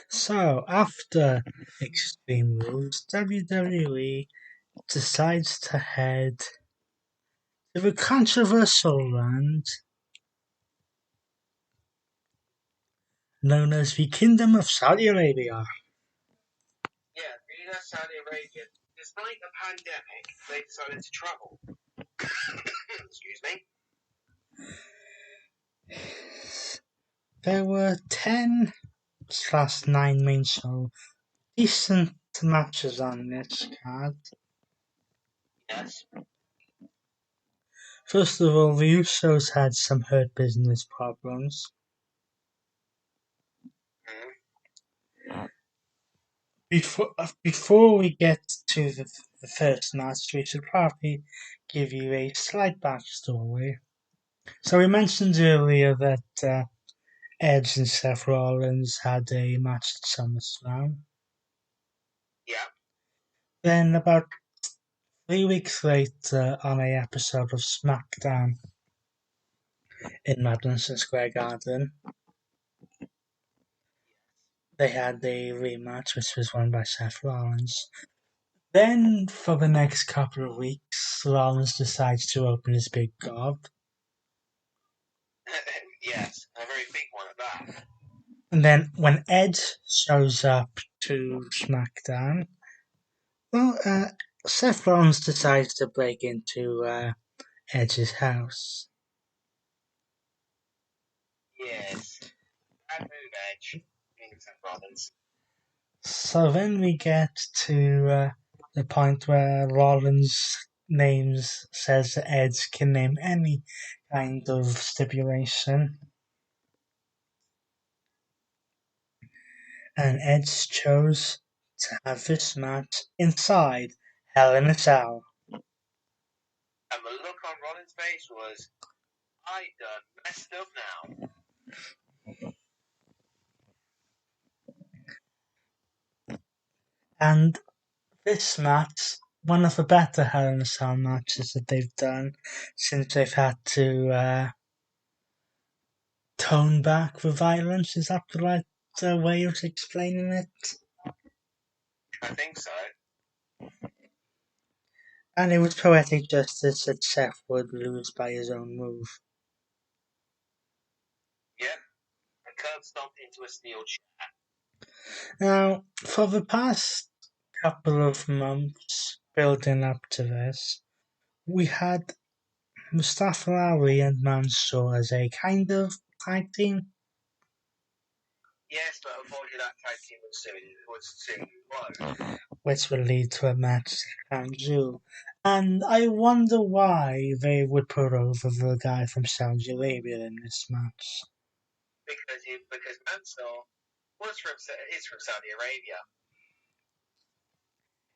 So, after Extreme Rules, WWE decides to head to the controversial land known as the Kingdom of Saudi Arabia. Yeah, being at Saudi Arabia, despite the pandemic, they decided to travel. Excuse me. There were 10/9 main show decent matches on this card. Yes. First of all, the Usos had some hurt business problems. Before we get to the first match, we should probably give you a slight backstory. So we mentioned earlier that Edge and Seth Rollins had a match at SummerSlam. Yeah. Then about 3 weeks later, on a episode of SmackDown in Madison Square Garden, they had a rematch which was won by Seth Rollins. Then, for the next couple of weeks, Rollins decides to open his big gob. Yes, a very big one at that. And then, when Edge shows up to SmackDown, Seth Rollins decides to break into Edge's house. Yes. Bad move, Edge. Seth Rollins. So then we get to the point where Rollins says that Edge can name any kind of stipulation. And Edge chose to have this match inside Hell in a Cell. And the look on Rollins' face was, I done messed up now. And this match, one of the better Hell in a Cell matches that they've done since they've had to tone back the violence. Is that the right way of explaining it? I think so. And it was poetic justice that Seth would lose by his own move. Yep. A curb stomped into a steel chair. Now, for the past couple of months building up to this, we had Mustafa Ali and Mansoor as a kind of tag team. Yes, but unfortunately that tag team was soon closed. Which will lead to a match at Crown Jewel. And I wonder why they would put over the guy from Saudi Arabia in this match. Because Mansoor is from Saudi Arabia.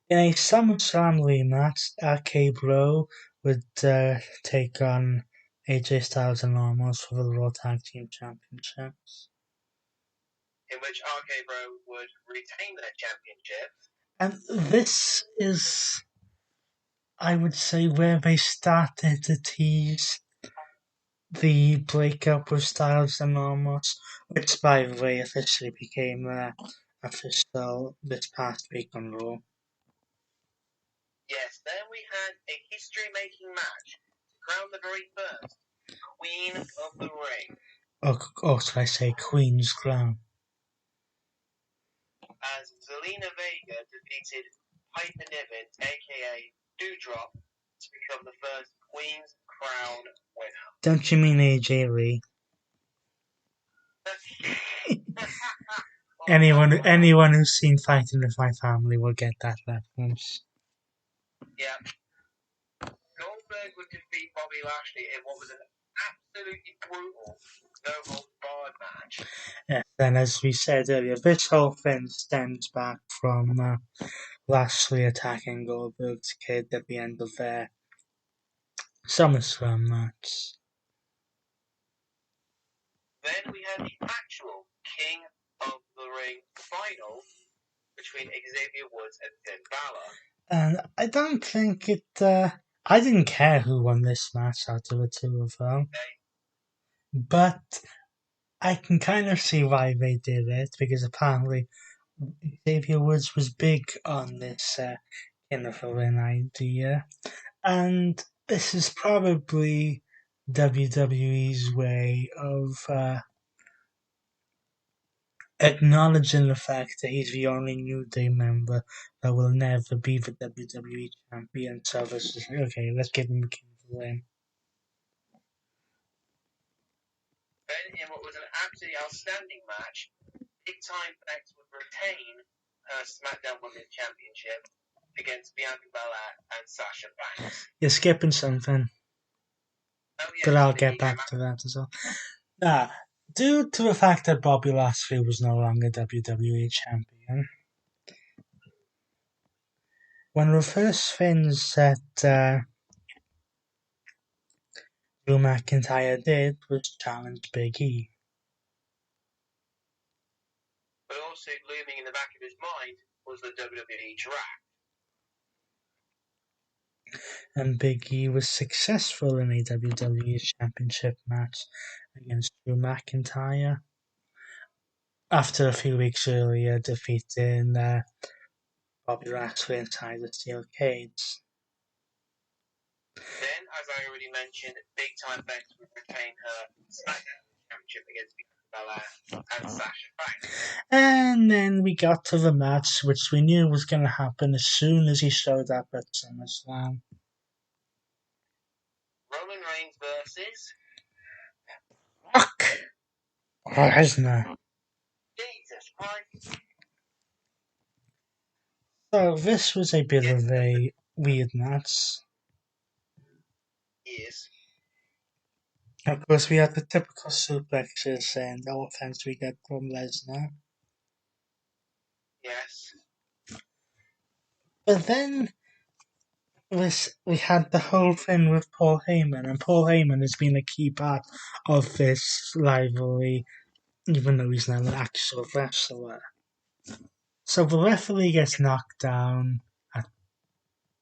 In a SummerSlam rematch, RK Bro would take on AJ Styles and Omos for the Raw Tag Team Championships. In which RK Bro would retain their championship. And this is, I would say, where they started to tease the breakup with Styles and Omos, which, by the way, officially became official this past week on Raw. Yes, then we had a history-making match to crown the very first Queen of the Ring. Or should I say Queen's Crown? As Zelina Vega defeated Piper Niven, aka Doudrop, to become the first Queen's Crown winner. Don't you mean AJ Lee? Anyone who's seen Fighting with My Family will get that reference. Yeah. Goldberg would defeat Bobby Lashley in what was an absolutely brutal no-holds-barred match. Yeah, then as we said earlier, this whole thing stems back from Lashley attacking Goldberg's kid at the end of their SummerSlam match. Then we had the actual King of the Ring final between Xavier Woods and Finn Balor. And I don't think I didn't care who won this match out of the two of them. Okay. But I can kind of see why they did it, because apparently Xavier Woods was big on this kind of an idea. And this is probably WWE's way of acknowledging the fact that he's the only New Day member that will never be the WWE champion. So this is okay. Let's give him a king of the win. Then, in what was an absolutely outstanding match, Big Time Bex would retain her SmackDown Women's Championship against Bianca Belair and Sasha Banks. You're skipping something, Oh, yes, but I'll get back to that as well. Now, due to the fact that Bobby Lashley was no longer WWE champion, one of the first things that Drew McIntyre did was challenge Big E. But also looming in the back of his mind was the WWE draft. And Big E was successful in a WWE Championship match against Drew McIntyre after a few weeks earlier defeating Bobby Lashley inside the steel cage. Then, as I already mentioned, Big Time Bex would retain her SmackDown Championship against Bianca Belair and Sasha Banks. And then we got to the match, which we knew was going to happen as soon as he showed up at SummerSlam. Roman Reigns versus Brock Lesnar. Jesus Christ. So this was a bit of a weird match. Yes. Of course, we had the typical suplexes and offense we get from Lesnar. Yes. But then we had the whole thing with Paul Heyman, and Paul Heyman has been a key part of this rivalry, even though he's not an actual wrestler. So the referee gets knocked down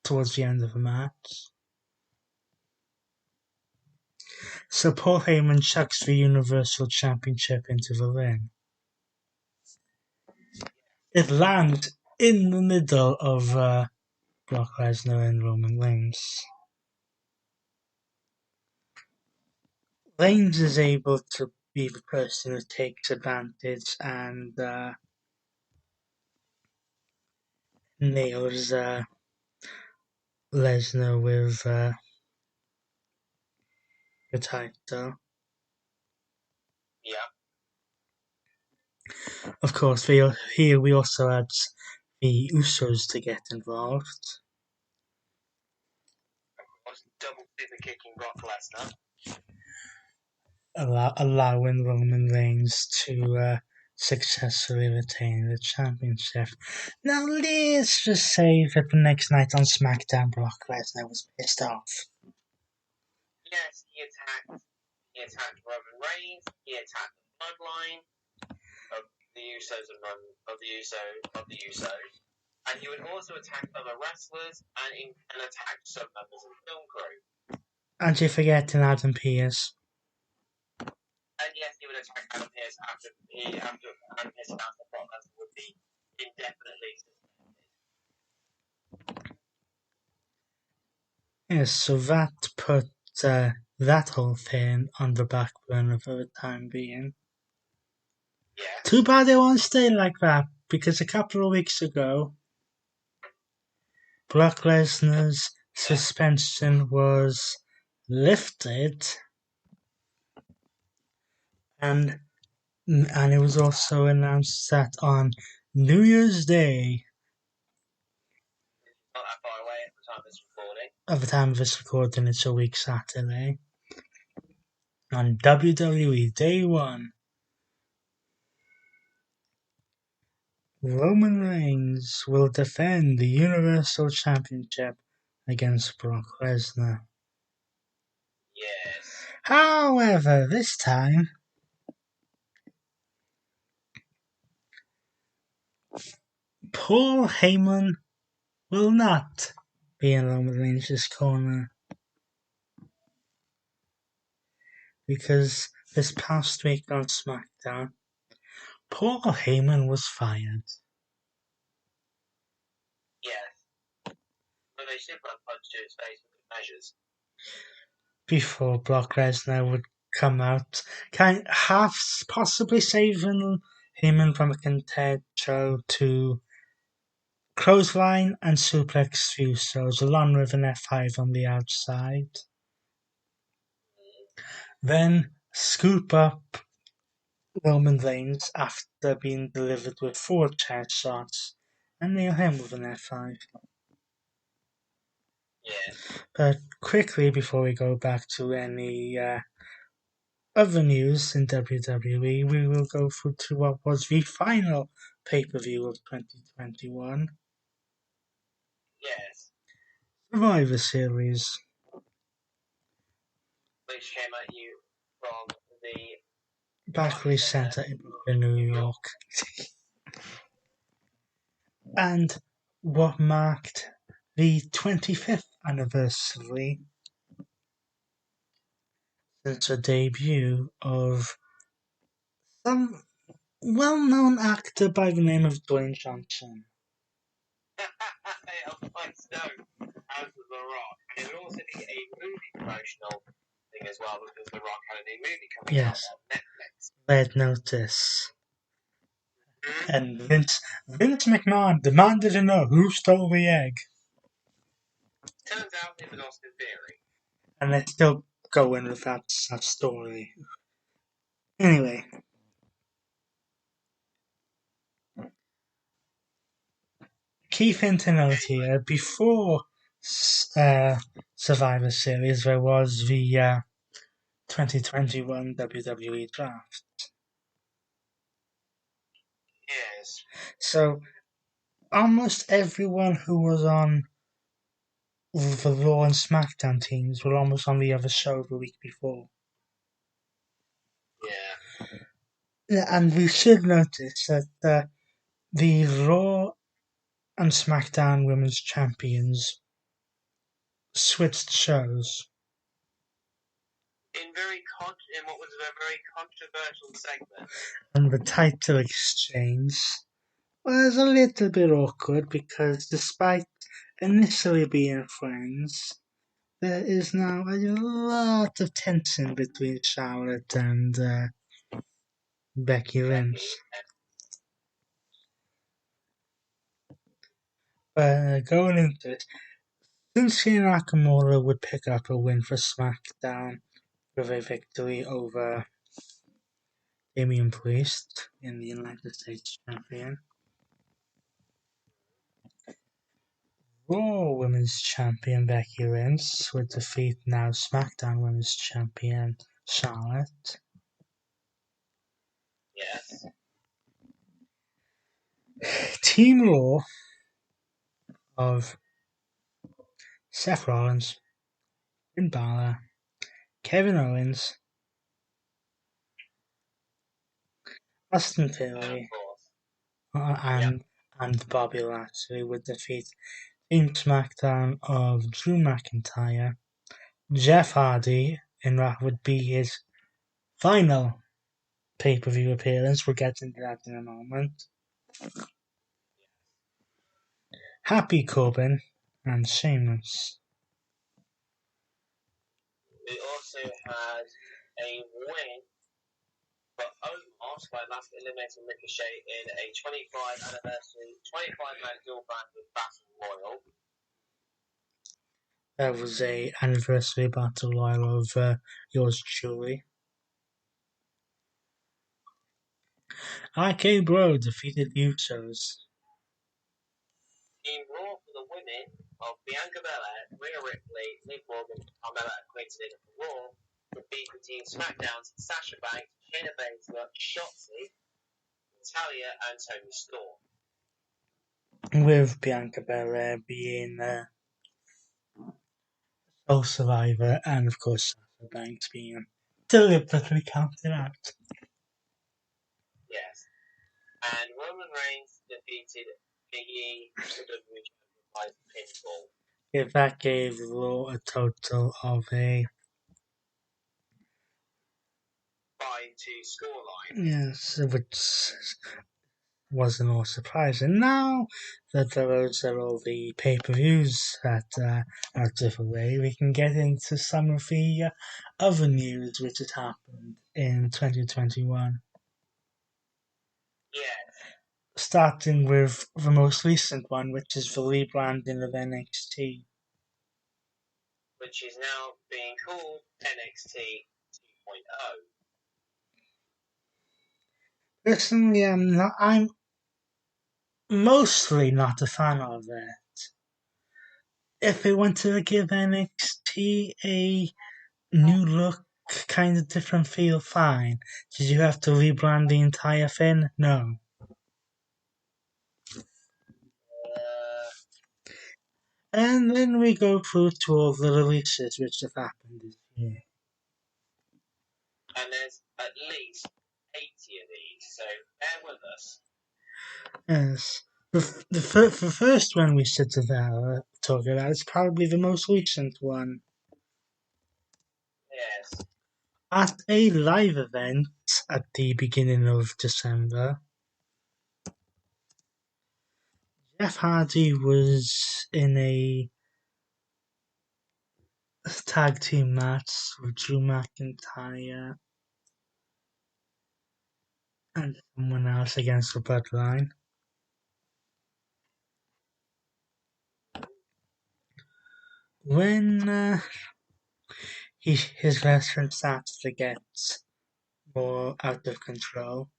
towards the end of the match. So Paul Heyman chucks the Universal Championship into the ring. It lands in the middle of Brock Lesnar and Roman Reigns. Reigns is able to be the person who takes advantage and nails Lesnar with the title. Yeah. Of course, here we also had the Usos to get involved. Was double super kicking Brock Lesnar. Allowing Roman Reigns to successfully retain the championship. Now, let's just say that the next night on SmackDown, Brock Lesnar was pissed off. Yes, he attacked Roman Reigns. He attacked the bloodline of the Usos of the Usos, and he would also attack other wrestlers and attack some members of the film crew. And you're forgetting Adam Pearce. And yes, he would attack Adam Pearce after Adam Pearce announced that Brock Lesnar would be indefinitely suspended. Yes, so that put that whole thing on the back burner for the time being. Yes. Too bad it won't stay like that, because a couple of weeks ago, Brock Lesnar's suspension was lifted, and it was also announced that on New Year's Day, Not that far away at the time of this recording. at the time of this recording, it's a week Saturday, on WWE Day 1, Roman Reigns will defend the Universal Championship against Brock Lesnar. Yes. However, this time, Paul Heyman will not be in Roman Reigns' corner, because this past week on SmackDown, Paul Heyman was fired. Yes. But they should have punched to his face with the measures. Before Brock Lesnar would come out, possibly saving Heyman from a contention to clothesline and suplex Usos along with an F5 on the outside. Then scoop up Roman Reigns after being delivered with 4 chair shots and nail him with an F5. Yeah. But quickly, before we go back to any other news in WWE, we will go through to what was the final pay-per-view of 2021. Yes. Survivor Series. Which came at you from the Barclays Center in New York. And what marked the 25th anniversary since the debut of some well-known actor by the name of Dwayne Johnson. Like Stone, as The Rock. And it would also be a movie promotional thing as well, because The Rock had a new movie coming out on Netflix. Red Notice. And Vince McMahon demanded to know who stole the egg. Turns out it was Austin Theory. And they're still going with that story. Anyway. Key thing to note here, before Survivor Series, there was the 2021 WWE Draft. Yes. So, almost everyone who was on the Raw and SmackDown teams were almost on the other show the week before. Yeah. And we should notice that the Raw and SmackDown Women's Champions switched shows. In what was a very controversial segment. And the title exchange was a little bit awkward because despite initially being friends, there is now a lot of tension between Charlotte and Becky Lynch. Going into it, Shinsuke Nakamura would pick up a win for SmackDown with a victory over Damian Priest in the United States Champion. Raw Women's Champion Becky Lynch would defeat now SmackDown Women's Champion Charlotte. Yes. Team Raw of Seth Rollins, Finn Balor, Kevin Owens, Austin Theory, and Bobby Lashley would defeat Team SmackDown of Drew McIntyre, Jeff Hardy, and that would be his final pay-per-view appearance. We'll get into that in a moment. Happy Corbin and Sheamus. We also had a win for Omos by last eliminating Ricochet in a 25-man dual brand with Battle Royal. That was a anniversary battle royal of yours truly. RK Bro defeated Usos. Team Raw for the women of Bianca Belair, Rhea Ripley, Liv Morgan, Carmella, and Quinton for Raw would beat the Team SmackDown's Sasha Banks, Shayna Baszler, Shotzi, Natalya, and Toni Storm. With Bianca Belair being sole survivor and of course Sasha Banks being deliberately counted out. Yes. And Roman Reigns defeated Big E, the WWE Champion, by pinfall. If that gave Raw a total of a 5-2 scoreline. Yes, which wasn't all surprising. Now that those are all the pay-per-views that are out of the way, we can get into some of the other news which has happened in 2021. Yeah. Starting with the most recent one, which is the rebranding of NXT. Which is now being called NXT 2.0. Personally, I'm mostly not a fan of it. If they want to give NXT a new look, kind of different feel, fine. Did you have to rebrand the entire thing? No. And then we go through to all the releases which have happened this year. And there's at least 80 of these, so bear with us. Yes. The first one we should talk about is probably the most recent one. Yes. At a live event at the beginning of December, Jeff Hardy was in a tag team match with Drew McIntyre and someone else against the Bloodline. When his wrestling started to get more out of control,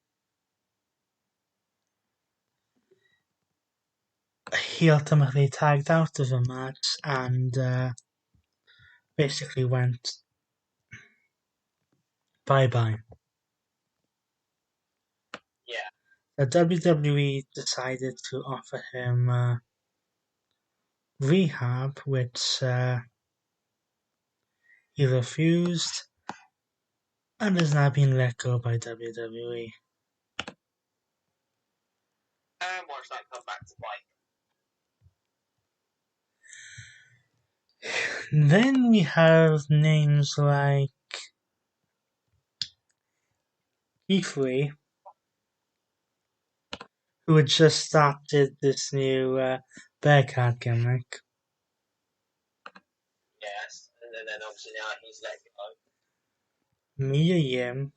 he ultimately tagged out of the match and basically went bye-bye. Yeah. The WWE decided to offer him rehab, which he refused and has now been let go by WWE. And watch that come back to bite. Then we have names like Keith Lee, who had just started this new Bearcat gimmick. Yes, and then obviously now he's let go. Mia Yim,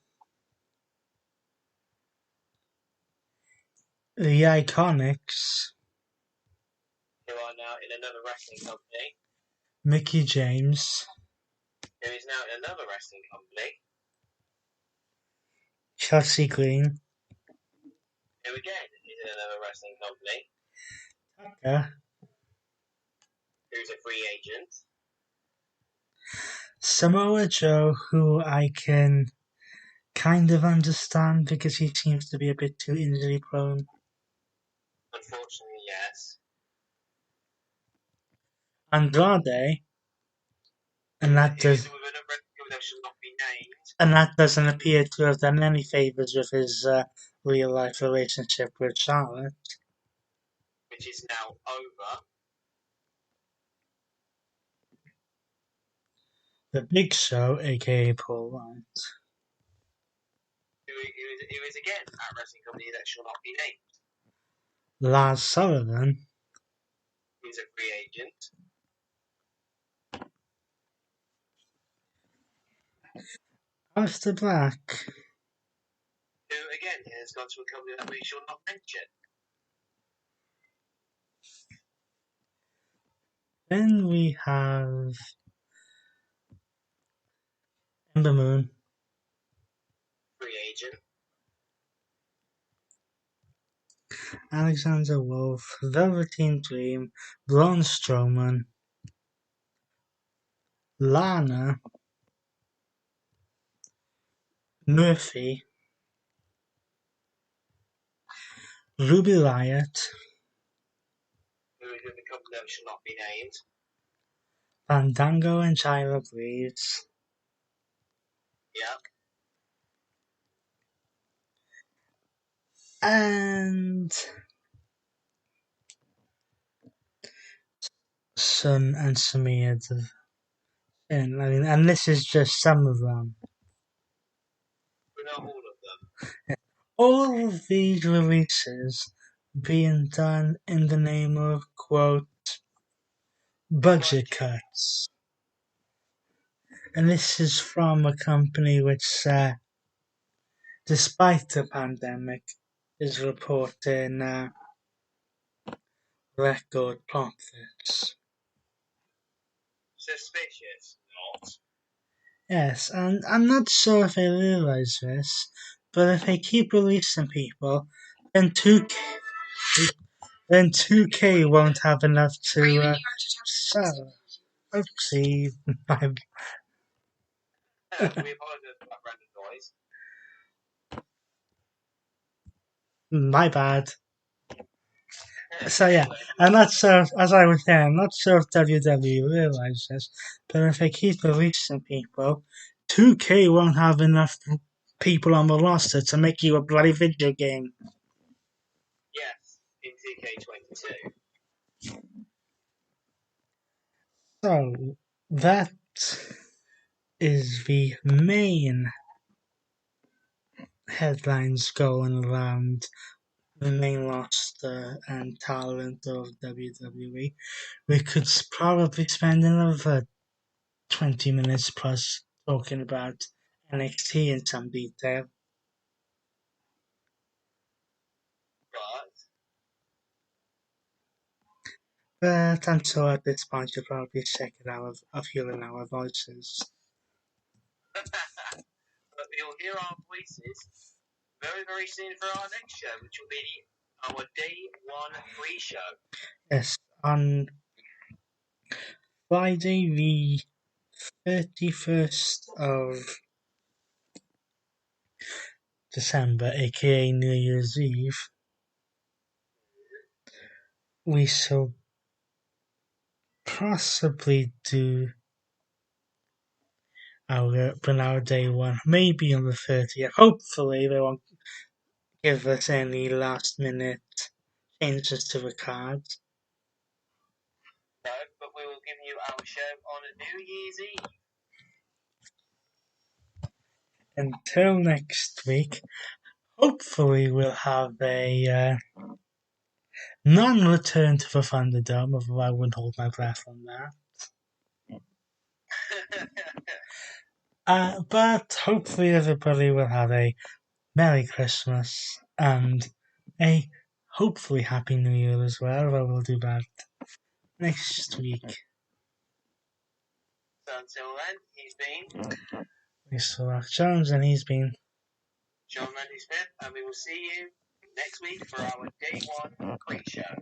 the Iconics, Who are now in another wrestling company. Mickey James, Who is now in another wrestling company. Chelsea Green, Who again is in another wrestling company. Tucker, Who's a free agent. Samoa Joe, who I can kind of understand because he seems to be a bit too injury prone. Unfortunately, yes. Andrade, and that doesn't appear to have done any favors with his real life relationship with Charlotte, which is now over. The Big Show, aka Paul White, who is again at a wrestling company that shall not be named. Lars Sullivan, who's a free agent. Aleister Black, who again has gone to a company that we shall not mention. Then we have Ember Moon, free agent. Alexander Wolf, Velveteen Dream, Braun Strowman, Lana, Murphy, Ruby Riott, who is in the company that shall not be named. Fandango and Chyla Breeze. Yeah. And Sun and Samir and this is just some of them. We're not all of them. All of these releases being done in the name of, quote, budget cuts. And this is from a company which, despite the pandemic, is reporting record profits. Suspicious, not. Yes, and I'm not sure if they realise this, but if they keep releasing people, then 2K won't have enough to sell. Oopsie, We apologize for that random noise. my bad. So yeah, I'm not sure. As I was saying, I'm not sure if WWE realise this, but if they keep releasing people, 2K won't have enough people on the roster to make you a bloody video game. Yes, in 2K22. So that is the main headlines going around the main roster and talent of WWE. We could probably spend another 20 minutes plus talking about NXT in some detail. But I'm sure at this point you're probably sick of hearing our voices. But you'll hear our voices very, very soon for our next show, which will be our day one pre-show. Yes, on Friday the 31st of December, aka New Year's Eve, we shall possibly do our day one, maybe on the 30th. Hopefully they won't give us any last minute changes to the cards. No, but we will give you our show on New Year's Eve. Until next week, hopefully we'll have a non-return to the Thunderdome, although I wouldn't hold my breath on that. But hopefully everybody will have a Merry Christmas and a hopefully Happy New Year as well, although we'll do that next week. So until then, he's been Mr. Rock Jones, and he's been John Randy Smith, and we will see you next week for our day one pre-show.